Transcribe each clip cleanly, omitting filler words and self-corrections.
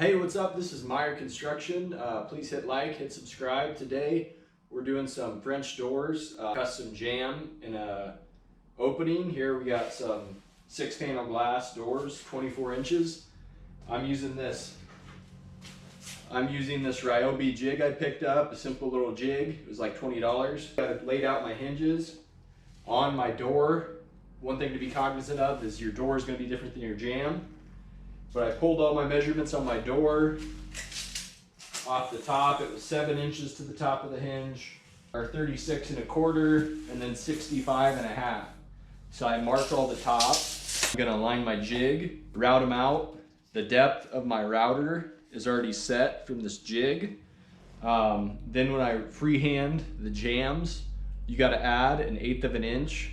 Hey, what's up? This is Meyer Construction. Please hit like, hit subscribe. Today we're doing some French doors, custom jamb in a opening. Here we got some 6-panel glass doors, 24 inches. I'm using this ryobi jig I picked up, a simple little jig. It was like $20. I laid out my hinges on my door. One thing to be cognizant of is your door is going to be different than your jamb. But I pulled all my measurements on my door. Off the top, it was 7 inches to the top of the hinge, or 36 1/4, and then 65 1/2. So I marked all the tops. I'm gonna line my jig, route them out. The depth of my router is already set from this jig. Then when I freehand the jambs, you gotta add 1/8 of an inch.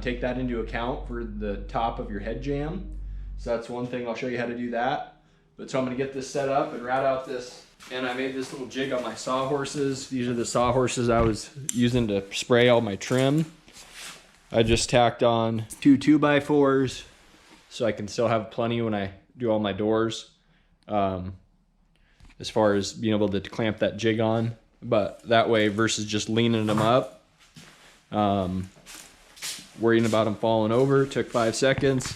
Take that into account for the top of your head jamb. So that's one thing, I'll show you how to do that. But so I'm gonna get this set up and route out this. And I made this little jig on my sawhorses. These are the sawhorses I was using to spray all my trim. I just tacked on 2 2x4s so I can still have plenty when I do all my doors. As far as being able to clamp that jig on. But that way versus just leaning them up. Worrying about them falling over, took 5 seconds.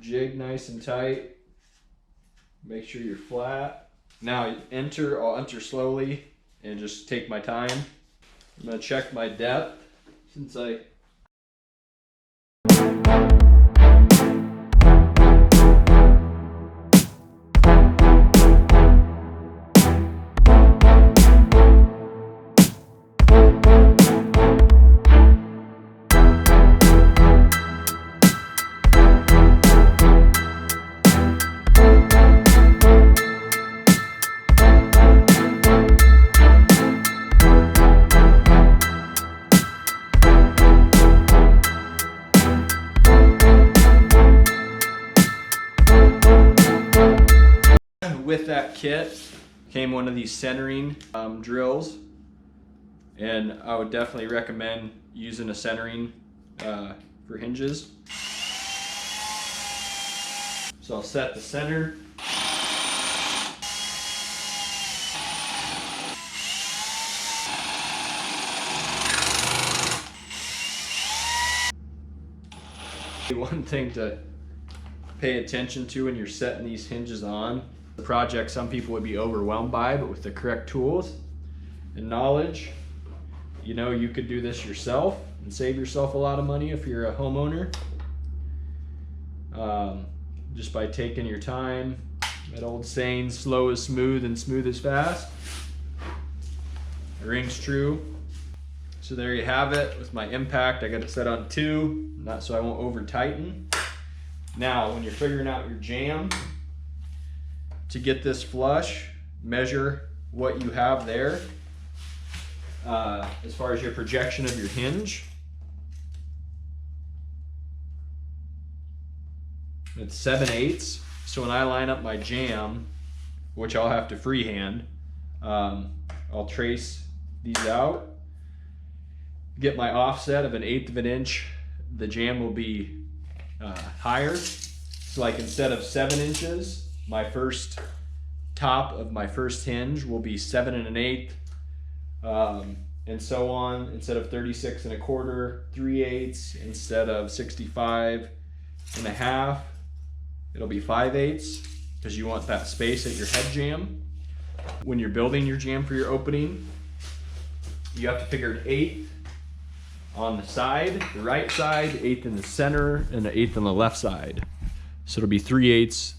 Jig nice and tight. Make sure you're flat. Now I'll enter slowly and just take my time. I'm gonna check my depth since with that kit came one of these centering drills, and I would definitely recommend using a centering for hinges. So I'll set the center. One thing to pay attention to when you're setting these hinges on, the project some people would be overwhelmed by, but with the correct tools and knowledge, you could do this yourself and save yourself a lot of money if you're a homeowner. Just by taking your time. That old saying, slow is smooth and smooth is fast. It rings true. So there you have it. With my impact, I got it set on 2, not so I won't over tighten. Now, when you're figuring out your jamb, to get this flush, measure what you have there as far as your projection of your hinge. It's 7/8. So when I line up my jamb, which I'll have to freehand, I'll trace these out. Get my offset of 1/8 of an inch. The jamb will be higher. So like instead of 7 inches, my first top of my first hinge will be 7 1/8, and so on. Instead of 36 1/4, 3/8. Instead of 65 1/2, it'll be 5/8, because you want that space at your head jamb. When you're building your jamb for your opening, you have to figure 1/8 on the side, the right side, 1/8 in the center, and 1/8 on the left side. So it'll be 3/8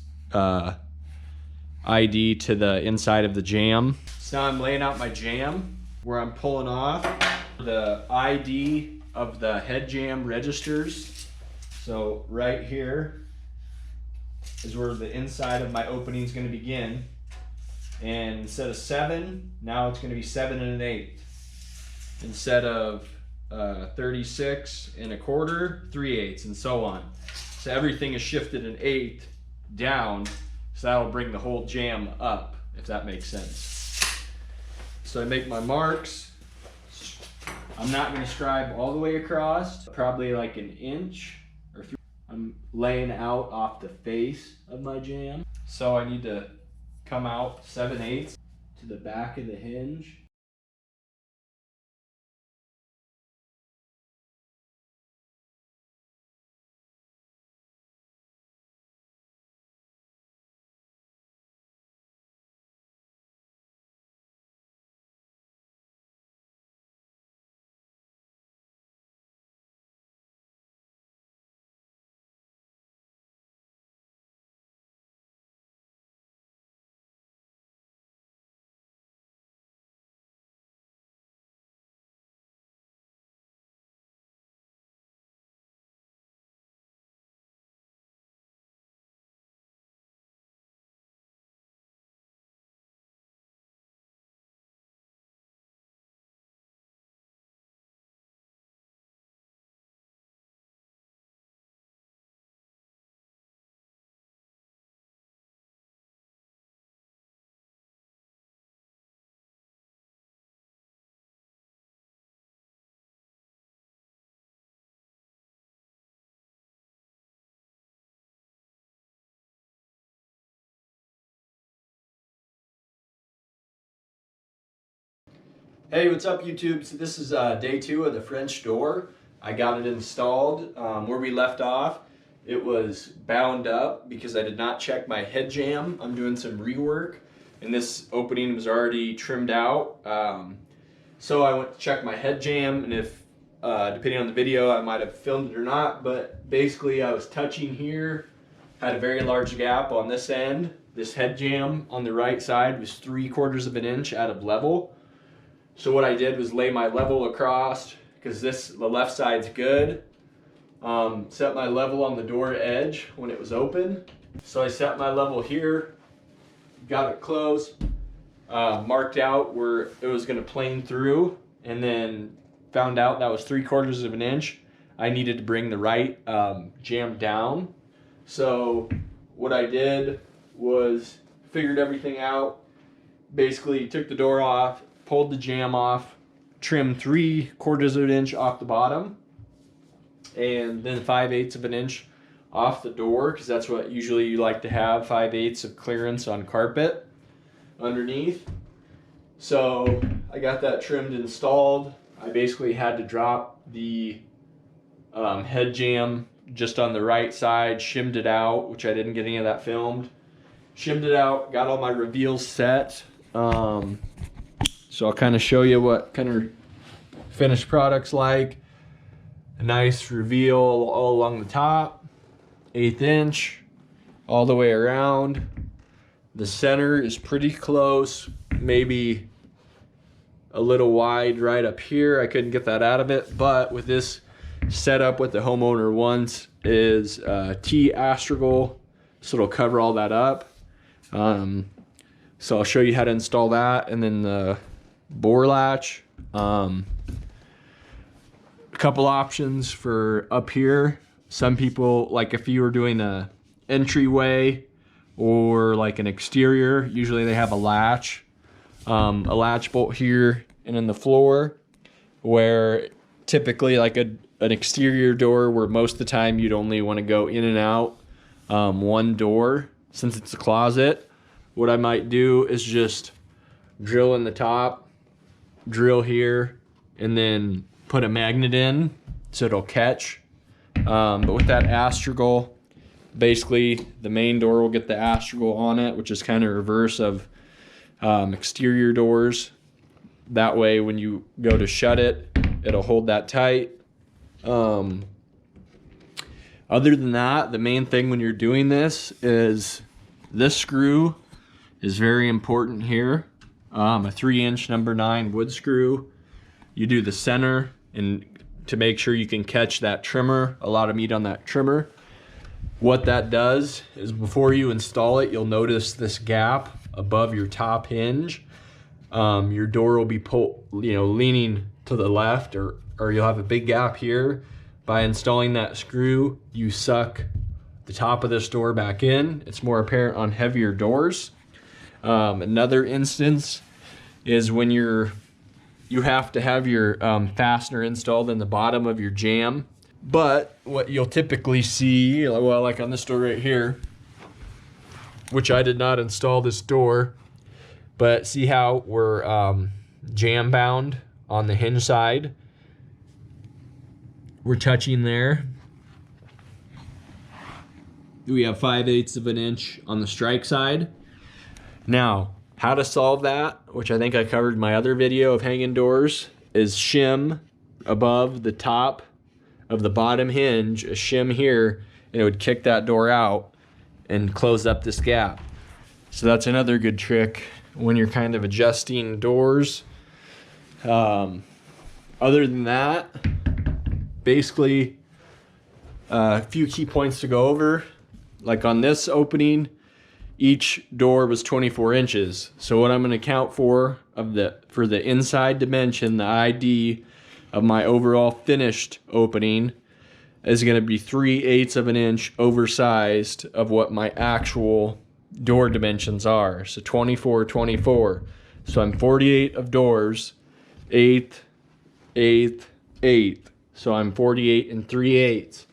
ID to the inside of the jamb. So now I'm laying out my jamb where I'm pulling off. The ID of the head jamb registers. So right here is where the inside of my opening is going to begin. And instead of 7, now it's going to be 7 1/8. Instead of 36 1/4, 3/8, and so on. So everything is shifted 1/8 down, so that'll bring the whole jamb up, if that makes sense. So I make my marks. I'm not going to scribe all the way across, probably like 1 inch or 3. I'm laying out off the face of my jamb. So I need to come out 7/8 to the back of the hinge. Hey, what's up YouTube? So this is day 2 of the French door. I got it installed. Where we left off, it was bound up because I did not check my head jamb. I'm doing some rework and this opening was already trimmed out. So I went to check my head jamb, and if, depending on the video, I might have filmed it or not, but basically I was touching here, had a very large gap on this end. This head jamb on the right side was 3/4 of an inch out of level. So what I did was lay my level across, because the left side's good. Set my level on the door edge when it was open. So I set my level here, got it close, marked out where it was gonna plane through, and then found out that was 3/4 of an inch. I needed to bring the right jamb down. So what I did was figured everything out, basically took the door off, pulled the jamb off, trimmed 3/4 of an inch off the bottom, and then 5/8 of an inch off the door, because that's what usually you like to have, 5/8 of clearance on carpet underneath. So I got that trimmed, installed. I basically had to drop the head jamb just on the right side, shimmed it out, which I didn't get any of that filmed. Shimmed it out, got all my reveals set. So I'll kind of show you what kind of finished product's like. A nice reveal all along the top, 1/8 inch, all the way around. The center is pretty close, maybe a little wide right up here. I couldn't get that out of it, but with this setup, what the homeowner wants is T astragal, so it'll cover all that up. So I'll show you how to install that, and then the bore latch. A couple options for up here. Some people, like if you were doing a entryway or like an exterior, usually they have a latch bolt here and in the floor, where typically like an exterior door, where most of the time you'd only want to go in and out one door. Since it's a closet, what I might do is just drill in the top, drill here, and then put a magnet in so it'll catch. But with that astragal, basically the main door will get the astragal on it, which is kind of reverse of exterior doors. That way when you go to shut it, it'll hold that tight. Other than that, the main thing when you're doing this is this screw is very important here. A 3-inch number 9 wood screw. You do the center, and to make sure you can catch that trimmer, a lot of meat on that trimmer. What that does is before you install it, you'll notice this gap above your top hinge. Your door will be leaning to the left, or you'll have a big gap here. By installing that screw, you suck the top of this door back in. It's more apparent on heavier doors. Another instance is when you have to have your fastener installed in the bottom of your jamb. But what you'll typically see, well, like on this door right here, which I did not install this door, but see how we're jam bound on the hinge side? We're touching there. We have 5/8 of an inch on the strike side. Now, how to solve that, which I think I covered in my other video of hanging doors, is shim above the top of the bottom hinge, a shim here, and it would kick that door out and close up this gap. So that's another good trick when you're kind of adjusting doors. Other than that, basically a few key points to go over. Like on this opening, each door was 24 inches. So what I'm going to count for the inside dimension, the ID of my overall finished opening, is going to be 3/8 of an inch oversized of what my actual door dimensions are. So 24, 24. So I'm 48 of doors, 8th, 8th, 8th. So I'm 48 and 3/8.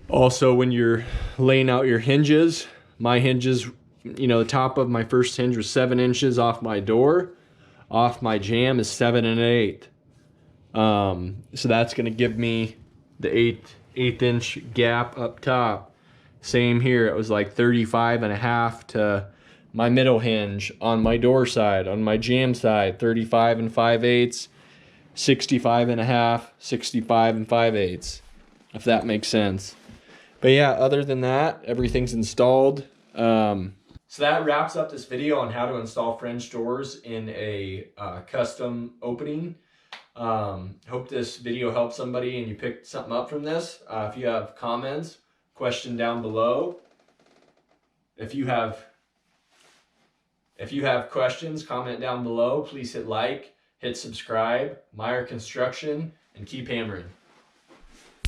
Also, when you're laying out your hinges, my hinges, you know, the top of my first hinge was 7 inches off my door. Off my jamb is 7 1/8. So that's going to give me the eighth inch gap up top. Same here, it was like 35 1/2 to my middle hinge on my door side. On my jamb side, 35 5/8, 65 1/2, 65 5/8, if that makes sense. But yeah, other than that, everything's installed. So that wraps up this video on how to install French doors in a custom opening. Hope this video helped somebody and you picked something up from this. If you have comments, question down below. If you have questions, comment down below. Please hit like, hit subscribe, Meyer Construction, and keep hammering.